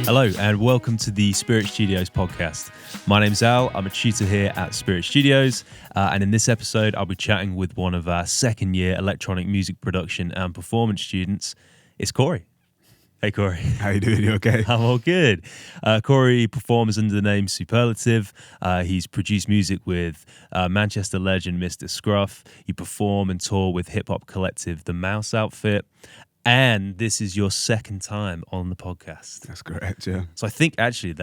Hello and welcome to the Spirit Studios podcast. My name's Al, I'm a tutor here at Spirit Studios, and in this episode I'll be chatting with one of our second year electronic music production and performance students. It's Corey. Hey Corey. How you doing? You okay? I'm all good. Corey performs under the name Superlative. He's produced music with Manchester legend Mr. Scruff. You perform and tour with hip-hop collective The Mouse Outfit. And this is your second time on the podcast. That's correct, yeah. So I think actually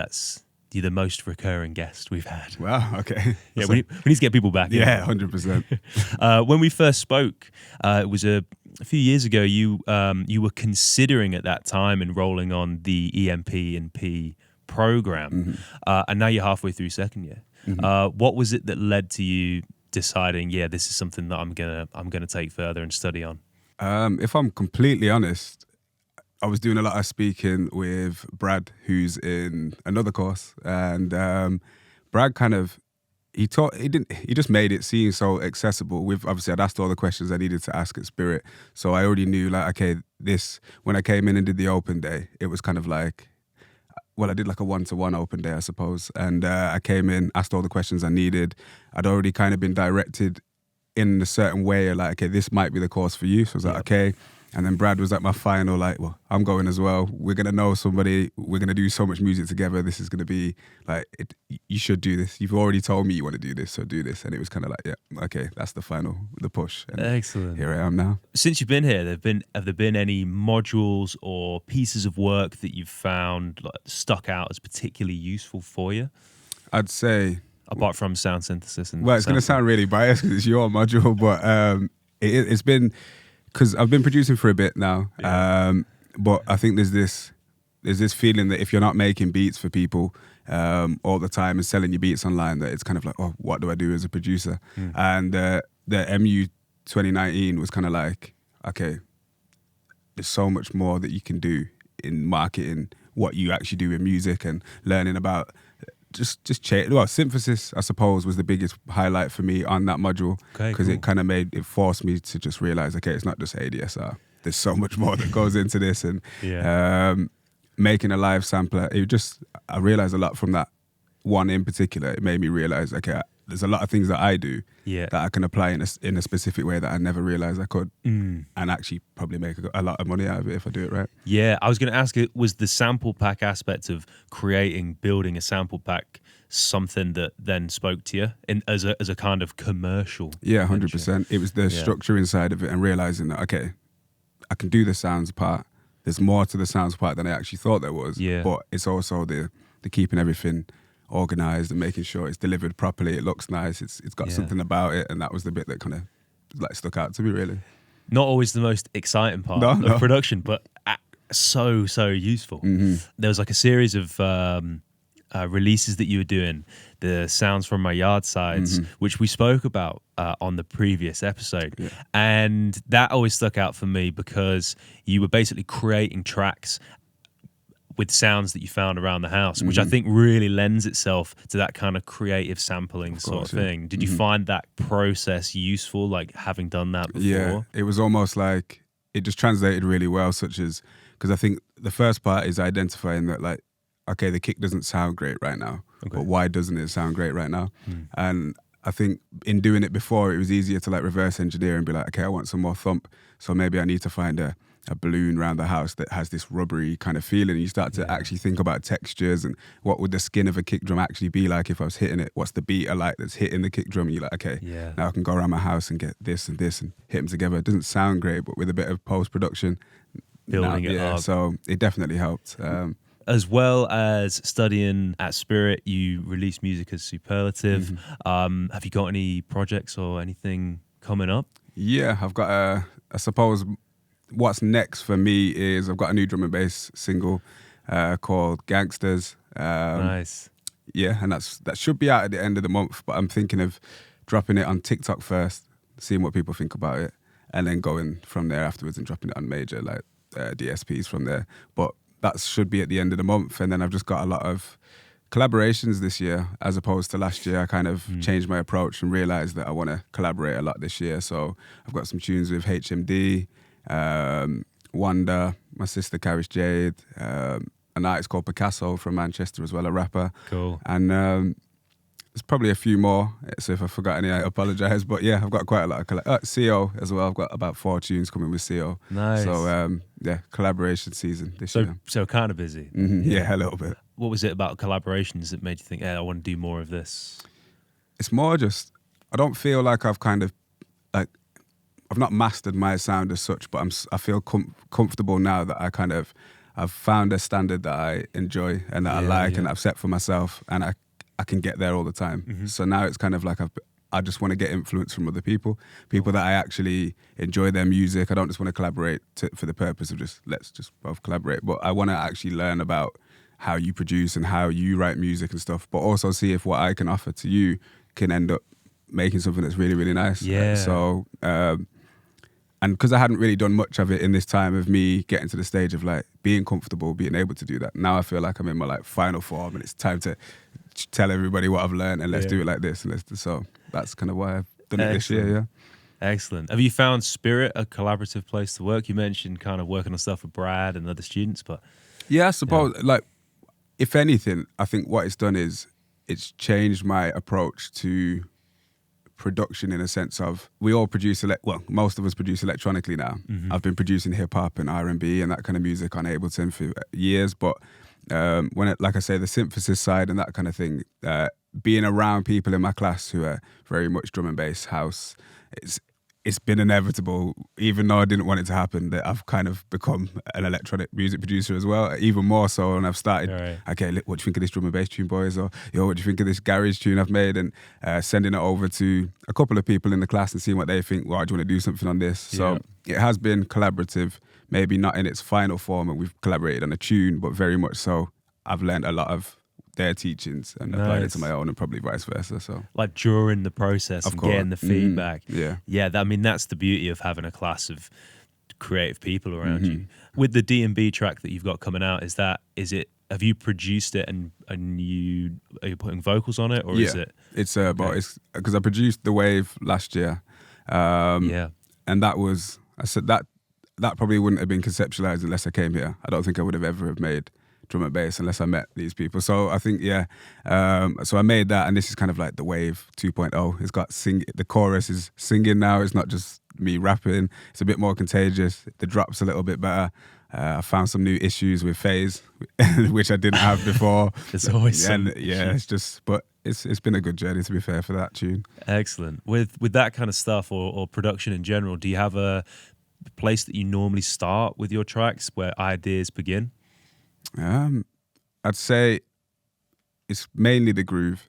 you're the most recurring guest we've had. Wow, okay. Yeah, we need to get people back. Yeah, 100%. When we first spoke, it was a few years ago. You were considering at that time enrolling on the EMP and P program, and now you're halfway through second year. What was it that led to you deciding, yeah, this is something that I'm gonna take further and study on? If I'm completely honest, I was doing a lot of speaking with Brad, who's in another course, and Brad he just made it seem so accessible. Obviously I'd asked all the questions I needed to ask at Spirit, so I already knew when I came in and did the open day, it was kind of like, well, I did like a one-to-one open day, I suppose, and I came in, asked all the questions I needed. I'd already kind of been directed in a certain way, like, okay, this might be the course for you. So I was like, okay. And then Brad was at my final, like, well, I'm going as well. We're going to know somebody. We're going to do so much music together. This is going to be like, you should do this. You've already told me you want to do this, so do this. And it was kind of like, yeah, okay, that's the push. And excellent. Here I am now. Since you've been here, have there been any modules or pieces of work that you've found stuck out as particularly useful for you? I'd say, apart from sound synthesis and it's going to sound really biased because it's your module, but it's been, because I've been producing for a bit now, but I think there's this feeling that if you're not making beats for people all the time and selling your beats online, that it's kind of like, oh, what do I do as a producer? And the MU 2019 was kind of like, okay, there's so much more that you can do in marketing, what you actually do in music, and learning about just change. Well, synthesis, I suppose, was the biggest highlight for me on that module, because it kind of forced me to just realize, okay, it's not just ADSR. There's so much more that goes into this, and making a live sampler. I realized a lot from that one in particular. It made me realize, okay, there's a lot of things that I do that I can apply in a specific way that I never realized I could, and actually probably make a lot of money out of it if I do it right. Yeah, I was going to ask, it was the sample pack aspect of building a sample pack something that then spoke to you as a kind of commercial? Yeah, 100%. It was the structure inside of it and realizing that, okay, I can do the sounds part. There's more to the sounds part than I actually thought there was. Yeah. But it's also the keeping everything organized and making sure it's delivered properly. It looks nice. It's got something about it, and that was the bit that kind of like stuck out to me, really. Not always the most exciting part of production, but so useful. There was like a series of releases that you were doing, the Sounds from My Yard Sides, which we spoke about on the previous episode. Yeah. And that always stuck out for me because you were basically creating tracks with sounds that you found around the house, which I think really lends itself to that kind of creative sampling sort of thing. Did you find that process useful, like having done that before? Yeah, it was almost like it just translated really well, because I think the first part is identifying that, like, okay, the kick doesn't sound great right now, but why doesn't it sound great right now? And I think in doing it before, it was easier to like reverse engineer and be like, okay, I want some more thump, so maybe I need to find a balloon around the house that has this rubbery kind of feeling. And you start to actually think about textures and what would the skin of a kick drum actually be like if I was hitting it? What's the beat I like that's hitting the kick drum? And you're like, okay, now I can go around my house and get this and this and hit them together. It doesn't sound great, but with a bit of post-production, building it up. So it definitely helped. As well as studying at Spirit, you release music as Superlative. Have you got any projects or anything coming up? Yeah, I've got I suppose what's next for me is I've got a new drum and bass single called Gangsters. Nice. Yeah, and that should be out at the end of the month, but I'm thinking of dropping it on TikTok first, seeing what people think about it, and then going from there afterwards and dropping it on major like DSPs from there. But that should be at the end of the month, and then I've just got a lot of collaborations this year as opposed to last year. I kind of changed my approach and realised that I want to collaborate a lot this year. So I've got some tunes with HMD, Wanda, my sister Carish Jade, an artist called Picasso from Manchester as well, a rapper. Cool. And there's probably a few more. So if I forgot any, I apologise. But yeah, I've got quite a lot of CO as well. I've got about 4 tunes coming with CO. Nice. So yeah, collaboration season this year. So kind of busy. Yeah, a little bit. What was it about collaborations that made you think, I want to do more of this? It's more just, I don't feel like I've kind of, like, I've not mastered my sound as such, but I feel comfortable now that I've found a standard that I enjoy and that I like and I've set for myself, and I can get there all the time. So now it's kind of like I just want to get influence from other people that I actually enjoy their music. I don't just want to collaborate for the purpose of let's just both collaborate, but I want to actually learn about how you produce and how you write music and stuff, but also see if what I can offer to you can end up making something that's really, really nice. Yeah. So, and because I hadn't really done much of it in this time of me getting to the stage of like being comfortable, being able to do that. Now I feel like I'm in my like final form and it's time to tell everybody what I've learned and let's do it like this. So that's kind of why I've done it this year, yeah. Excellent. Have you found Spirit a collaborative place to work? You mentioned kind of working on stuff with Brad and other students, but... Yeah, I suppose, like, if anything, I think what it's done is it's changed my approach to production in a sense of we all produce, most of us produce electronically now. I've been producing hip hop and R&B and that kind of music on Ableton for years, but like I say, the synthesis side and that kind of thing, being around people in my class who are very much drum and bass house, it's been inevitable, even though I didn't want it to happen, that I've kind of become an electronic music producer as well, even more so. And I've started, okay, look, what do you think of this drum and bass tune, boys? Or, what do you think of this garage tune I've made? And sending it over to a couple of people in the class and seeing what they think. Well, do you want to do something on this? So it has been collaborative, maybe not in its final form, and we've collaborated on a tune, but very much so. I've learned a lot of their teachings and applied it to my own, and probably vice versa. So, like during the process of getting the feedback. Yeah. I mean, that's the beauty of having a class of creative people around you. With the D&B track that you've got coming out, have you produced it and are you putting vocals on it, or is it? It's it's because I produced The Wave last year. And that was, I said that probably wouldn't have been conceptualized unless I came here. I don't think I would have ever made drum and bass unless I met these people. So I think, so I made that, and this is kind of like The Wave 2.0. It's got the chorus is singing now. It's not just me rapping. It's a bit more contagious. The drop's a little bit better. I found some new issues with phase, which I didn't have before. It's always but it's been a good journey, to be fair, for that tune. Excellent. With that kind of stuff or production in general, do you have a place that you normally start with your tracks where ideas begin? I'd say it's mainly the groove.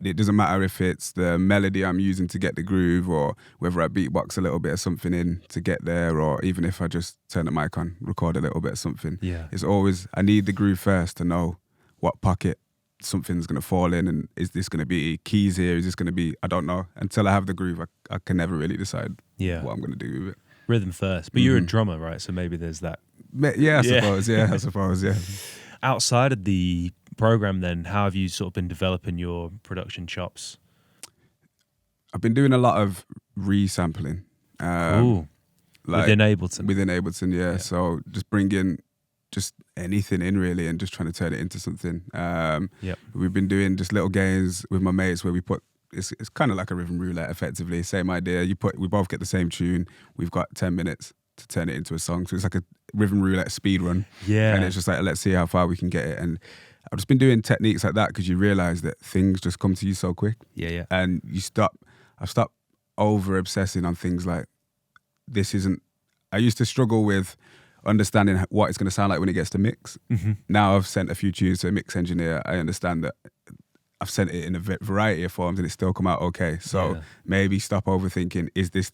It doesn't matter if it's the melody I'm using to get the groove, or whether I beatbox a little bit of something in to get there, or even if I just turn the mic on, record a little bit of something. Yeah. It's always, I need the groove first to know what pocket something's going to fall in, and is this going to be keys here? Is this going to be, I don't know. Until I have the groove, I can never really decide what I'm going to do with it. Rhythm first. But you're a drummer, right? So maybe there's that. Yeah, I suppose. Outside of the program then, how have you sort of been developing your production chops? I've been doing a lot of resampling. Cool. Like, within Ableton? Within Ableton, yeah. So just bringing just anything in really and just trying to turn it into something. We've been doing just little games with my mates where we put, it's kind of like a rhythm roulette effectively, same idea. We both get the same tune. We've got 10 minutes to turn it into a song. So it's like a rhythm roulette speed run. Yeah. And it's just like, let's see how far we can get it. And I've just been doing techniques like that because you realize that things just come to you so quick. Yeah. And I've stopped over obsessing on things like, I used to struggle with understanding what it's going to sound like when it gets to mix. Now I've sent a few tunes to a mix engineer. I understand that I've sent it in a variety of forms and it's still come out okay. So maybe stop overthinking, is this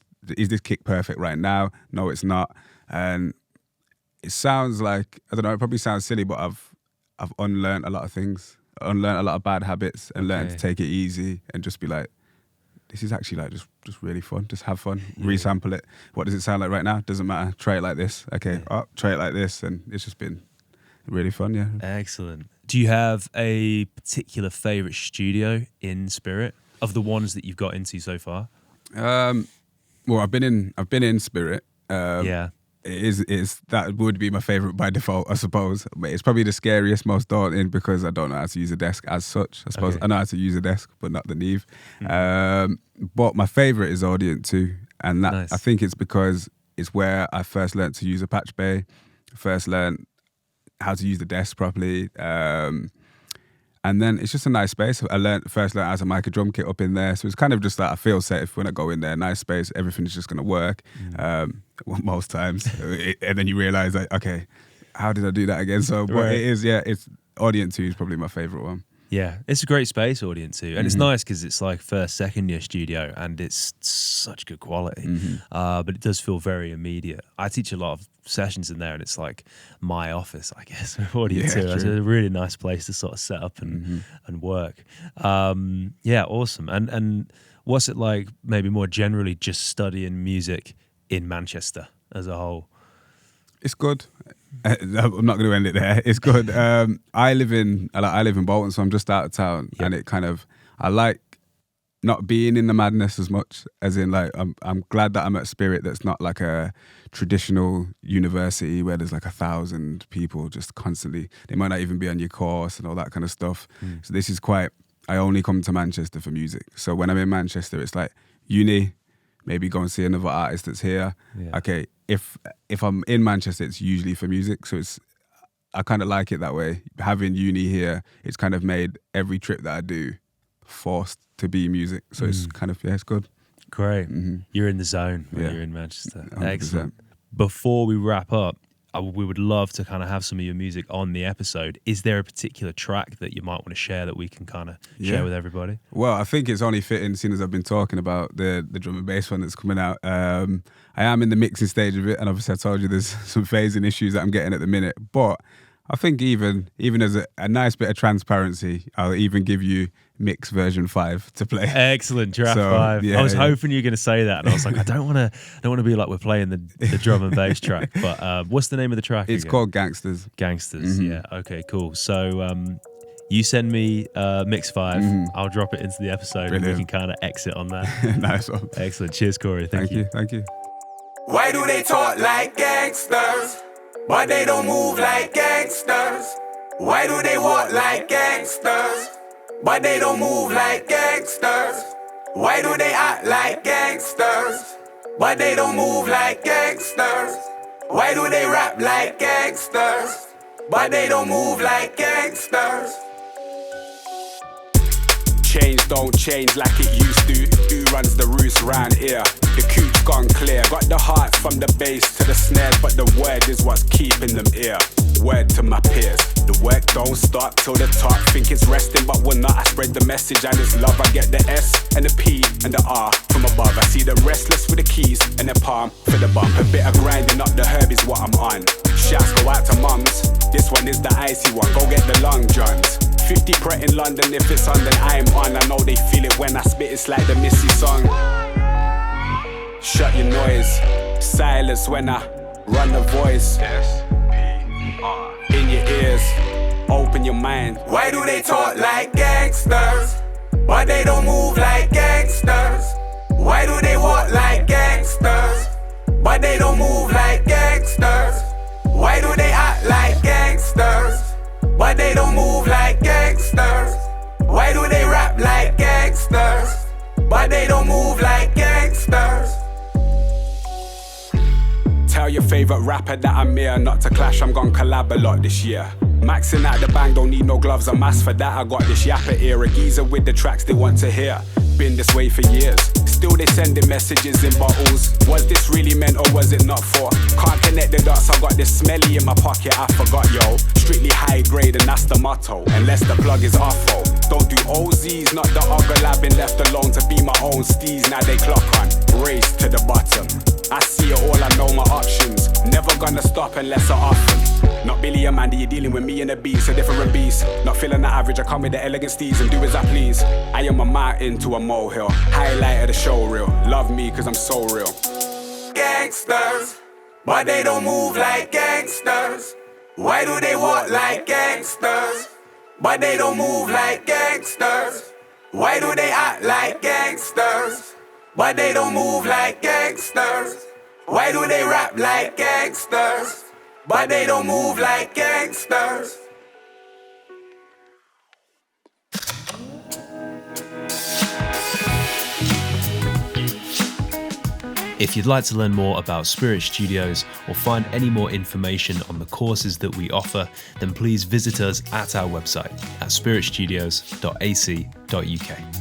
kick perfect right now? No, it's not. And it sounds like, I don't know, it probably sounds silly, but I've unlearned a lot of things, unlearned a lot of bad habits, and learned to take it easy and just be like, this is actually like just really fun. Just have fun, resample it. What does it sound like right now? Doesn't matter. Try it like this. Okay, try it like this. And it's just been really fun, yeah. Excellent. Do you have a particular favourite studio in Spirit of the ones that you've got into so far? Well, I've been in Spirit. that would be my favorite by default, I suppose. But it's probably the scariest, most daunting, because I don't know how to use a desk as such. I suppose I know how to use a desk, but not the Neve. But my favorite is Audient 2, and that I think it's because it's where I first learned to use a patch bay, first learned how to use the desk properly. And then it's just a nice space. I first learned how to mic a drum kit up in there. So it's kind of just like I feel safe when I go in there. Nice space, everything's just going to work most times. And then you realise, like, okay, how did I do that again? So, but it is, it's Audient 2 is probably my favourite one. Yeah, it's a great space, Audient 2. And it's nice because it's like first, second year studio and it's such good quality. But it does feel very immediate. I teach a lot of sessions in there and it's like my office, I guess, with Audient 2. It's a really nice place to sort of set up and work. Yeah, awesome. And what's it like maybe more generally just studying music in Manchester as a whole? It's good. I'm not going to end it there. It's good. I live in Bolton, so I'm just out of town, and it kind of, I like not being in the madness as much, as in like I'm glad that I'm at Spirit, that's not like a traditional university where there's like 1,000 people just constantly. They might not even be on your course and all that kind of stuff. So this is quite. I only come to Manchester for music. So when I'm in Manchester, it's like uni. Maybe go and see another artist that's here. Okay, if I'm in Manchester, it's usually for music. So I kind of like it that way. Having uni here, it's kind of made every trip that I do forced to be music. So it's kind of, it's good. Great. You're in the zone when you're in Manchester. 100%. Excellent. Before we wrap up, we would love to kind of have some of your music on the episode. Is there a particular track that you might want to share that we can kind of share with everybody? Well, I think it's only fitting, seeing as I've been talking about the drum and bass one that's coming out. I am in the mixing stage of it, and obviously I told you there's some phasing issues that I'm getting at the minute. But I think even as a nice bit of transparency, I'll even give you mix version 5 to play. Excellent, draft 5. I was hoping you were going to say that, and I was like, I don't want to be like we're playing the drum and bass track. But what's the name of the track? It's called Gangsters. Gangsters. Yeah. Okay. Cool. So you send me mix 5. I'll drop it into the episode, and we can kind of exit on that. Nice one. Excellent. Cheers, Corey. Thank you. Thank you. Why do they talk like gangsters, but they don't move like gangsters? Why do they walk like gangsters, but they don't move like gangsters? Why do they act like gangsters, but they don't move like gangsters? Why do they rap like gangsters, but they don't move like gangsters? Change don't change like it used to. Who runs the roost round here? The coop's gone clear. Got the heart from the bass to the snares, but the word is what's keeping them here. Word to my peers, the work don't stop till the top. Think it's resting, but we're not. I spread the message and it's love. I get the S and the P and the R from above. I see them restless with the keys and the palm for the bump. A bit of grinding up the herb is what I'm on. Shouts go out to mums. This one is the icy one. Go get the long johns. 50 Pret in London, if it's on then I'm on. I know they feel it when I spit, it's like the Missy song. Shut your noise, silence when I run the voice. In your ears, open your mind. Why do they talk like gangsters, but they don't move like gangsters? Why do they walk like gangsters, but they don't move like gangsters? Why do they act like gangsters, but they don't move like gangsters? Why do they rap like gangsters, but they don't move like gangsters? Tell your favourite rapper that I'm here. Not to clash, I'm gon' collab a lot this year. Maxing out the bang, don't need no gloves or mask for that. I got this yapper ear, a geezer with the tracks they want to hear. Been this way for years, still they sending messages in bottles. Was this really meant or was it not for? Can't connect the dots, I got this smelly in my pocket, I forgot yo. Strictly high grade and that's the motto, unless the plug is awful. Don't do OZs, not the other lab, been left alone to be my own steez. Now they clock on, race to the bottom. I see it all, I know my options. Never gonna stop unless I often. Not Billy and Mandy, you're dealing with me and a beast, a different beast. Not feeling the average, I come with the elegant steez and do as I please. I am a mountain to a molehill, highlight of the show reel. Love me cause I'm so real. Gangsters, but they don't move like gangsters. Why do they walk like gangsters, but they don't move like gangsters? Why do they act like gangsters, but they don't move like gangsters? Why do they rap like gangsters, but they don't move like gangsters? If you'd like to learn more about Spirit Studios or find any more information on the courses that we offer, then please visit us at our website at spiritstudios.ac.uk.